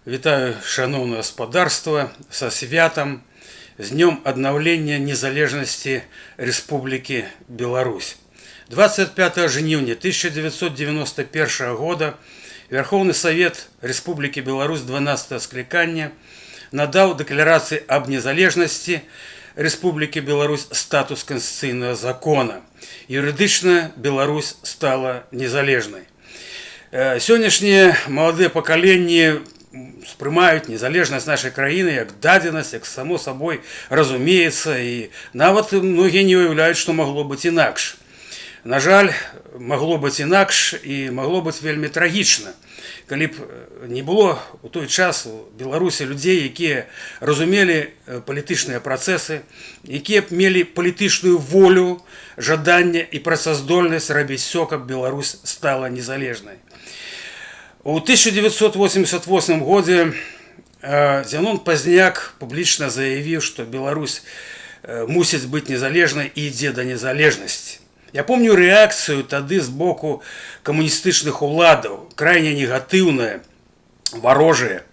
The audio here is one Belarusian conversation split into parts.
Вітаю, шановне господарство, со святом, с днем обновления незалежности Республики Беларусь. 25 жніўня 1991 года Верховный Совет Республики Беларусь 12 скликания надал декларации об незалежности Республики Беларусь статус конституционного закона. Юридично Беларусь стала незалежной. Сённяшние молодые поколения спрымаюць незалежнасць нашай краіны як дадзенасць, як само сабой разумеецца, і нават многія не уяўляюць, што магло быць інакш. На жаль, магло быць інакш і магло быць вельмі трагічна, калі б не было у той час у Беларусі людзей, якія разумелі палітычныя працэсы, якія б мелі палітычную волю, жаданне і працаздольнасць рабіць усё, каб Беларусь стала незалежнай. У 1988 годзе Зянон Пазняк публічна заявіў, што Беларусь мусіць быць незалежнай і ідзе да незалежнасці. Я помню рэакцыю тады з боку камуністычных уладаў, крайне негатыўная, варожая.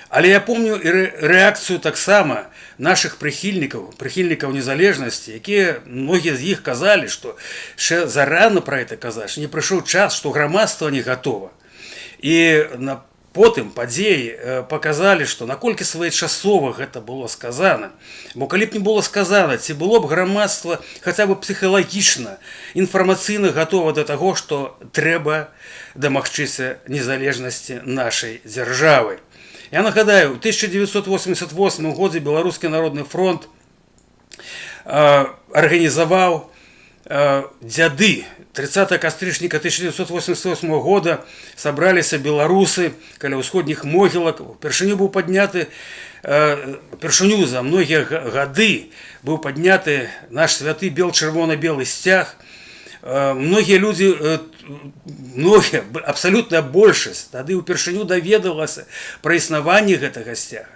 Але я помню і рэакцыю таксама нашых прыхільнікаў незалежнасці, якія многія з іх казалі, што яшчэ зарана пра гэта казаць, не прыйшоў час, што грамадства не гатова. І потым падзеі паказалі, што наколькі своечасова гэта было сказана. Бо калі б не было сказана, ці было б грамадства хаця бы псіхалагічна, інфармацыйна гатова да таго, што трэба дамагчыся незалежнасці нашай дзяржавы. Я нагадаю, у 1988 годзе Беларускі народны фронт арганізаваў дзяды. 30 кастрычніка 1988 года сабраліся беларусы каля ўсходніх могілак. Упершыню быў падняты, упершыню за многія гады быў падняты наш святы бел-чырвона-белы сцяг. Многія людзі, абсалютная большасць тады ўпершыню даведалася пра існаванне гэтага сцяга.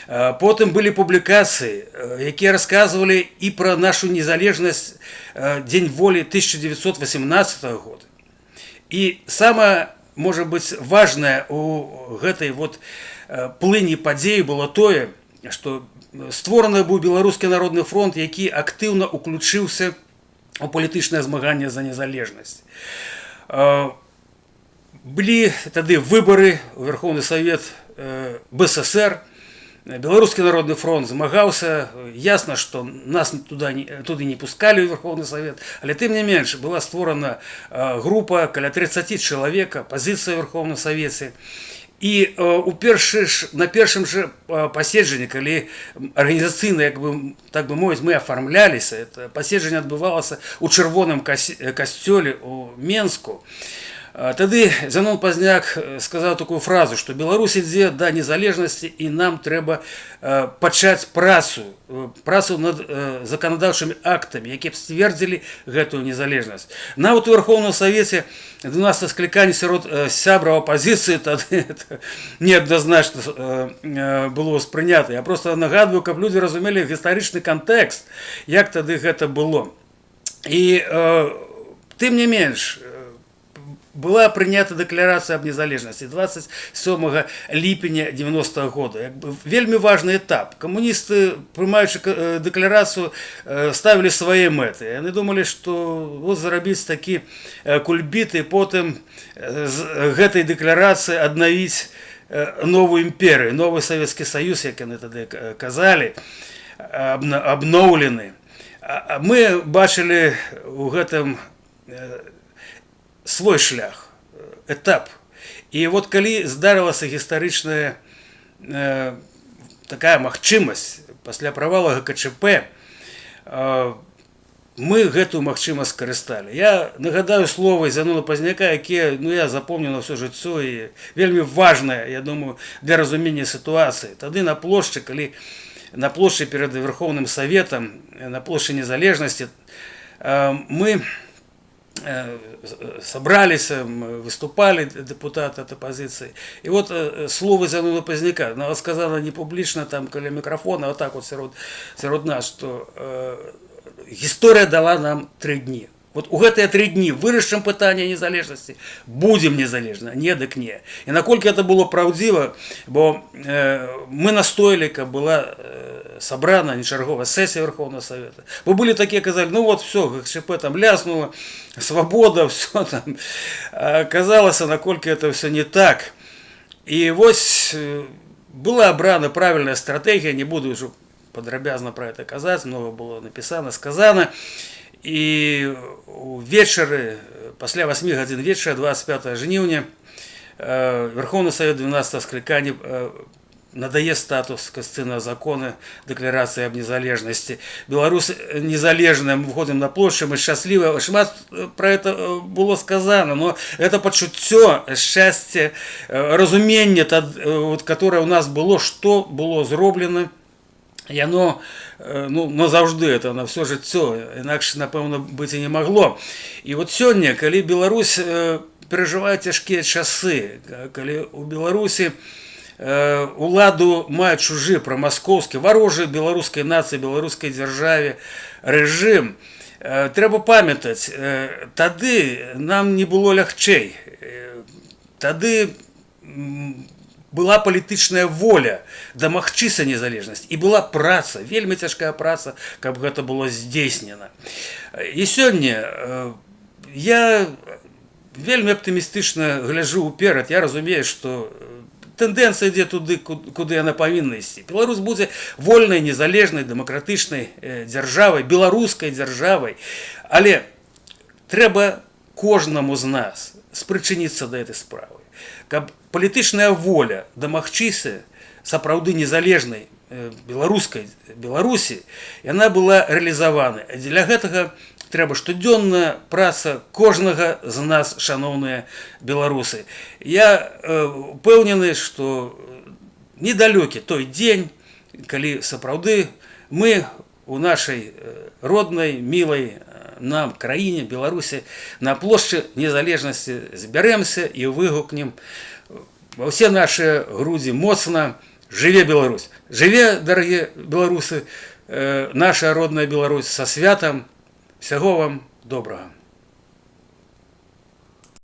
Потым былі публікацыі, якія расказвалі і пра нашу незалежнасць Дзень волі 1918 года. І самае, можа быць, важнае у гэтай плыні падзеі было тое, што створаны быў Беларускі народны фронт, які актыўна уключыўся у палітычнае змаганне за незалежнасць. Былі тады выбары ў Верховны Савет БССР. Беларускі народны фронт змагаўся, ясна, што нас туды не пускалі ў Верховны Савет, але тым не менш была створана група каля 30 чалавек, апазіцыя ў Верховным Савеце. І на першым жа паседжанні, калі арганізацыйна, так бы мовіць, мы афармляліся, паседжанне адбывалася ў чырвоным касцёле ў Менску. Тады Зянон Пазняк сказаў такую фразу, што Беларусь ідзе да незалежнасці і нам трэба пачаць працу над заканадаўчымі актамі, якія б сцвердзілі гэтую незалежнасць. Нават у Верховным Савеце 12 скліканні сярод сябраў апазіцыі тады неадназначна было ўспрынята. Я проста нагадваю, каб людзі разумелі гістарычны кантэкст, як тады гэта было. І тым не менш, была прынята дэкларацыя аб незалежнасці 27 ліпеня 90-го года. Вельмі важны этап. Камуністы, прымаючы дэкларацыю, ставілі свае мэты. Яны думалі, што зарабіць такі кульбіт і потым з гэтай дэкларацыі аднавіць новую імперыю, новы Савецкі Саюз, як яны тады казалі, абноўлены. Мы бачылі ў гэтым свой шлях, этап. І калі здарылася гістарычная такая магчымасць пасля правала ГКЧП, мы гэтую магчымасць скарысталі. Я нагадаю словы Зянона Пазняка, якія я запомню на ўсё жыццё і вельмі важнае, я думаю, для разумення сітуацыі. Тады на плошчы, калі на плошчы перад Верховным Саветам, на плошчы незалежнасці, мы собраліся, выступалі дэпутаты ад апазіцыі. І словы Зянона Пазняка, нават сказана не публічна там каля мікрафона, а так сярод нас, што гісторыя дала нам 3 дні. Вот у гэтыя 3 дні вырашым пытанне незалежнасці, будзем незалежна, не дык не. І наколькі это было праўдзіва, бо мы настояли, каб была сабрана нечарговая сессия Верховного Совета. Бо были такие, казали, ну вот все, ГКЧП там ляснуло, свобода, все там. Казалось, наколькі это все не так. И вот была обрана правильная стратегия, не буду уже подробязно про это казаць, много было написано, сказано. И вечеры, пасля 8 гадзін вечера, 25 жніўня, Верховный Совет 12 скликания надае статус конституционного закона декларации об незалежности. Беларусь незалежная, мы выходим на площадь, мы счастливы. Шмат про это было сказано, но это почуццё, счастье, разумение, которое у нас было, что было зроблено, и оно, ну, назаўжды, это на все жыццё, інакш, напэўна, быць і не магло. І вот сёння, калі Беларусь перажывае цяжкія часы, калі у Беларусі уладу мае чужы прамаскоўскі, варожы беларускай нацыі, беларускай дзяржаве рэжым, трэба памятаць, тады нам не было лягчэй. Тады была палітычная воля дамагчыся незалежнасць, і была праца, вельмі цяжкая праца, каб гэта было здзейснена. І сёння я вельмі аптымістычна гляджу ўперад, я разумею, што тэндэнцыя ідзе туды, куды яна павінна ісці. Беларусь будзе вольнай, незалежнай, дэмакратычнай дзяржавай, беларускай дзяржавай, але трэба кожнаму з нас спрычыніцца да гэтай справы, каб палітычная воля дамагчыся сапраўды незалежнай беларускай Беларусі, яна была рэалізавана. Для гэтага трэба штодзённая праца кожнага з нас, шаноўныя беларусы. Я упэўнены, што недалёкі той дзень, калі сапраўды мы у нашай роднай, мілай нам краіне, Беларусі, на плошчы незалежнасці збярэмся і выгукнем ва ўсе нашыя грудзі моцна: жыве Беларусь! Жыве, дарагія беларусы, наша родная Беларусь, са святам! Всего вам доброго.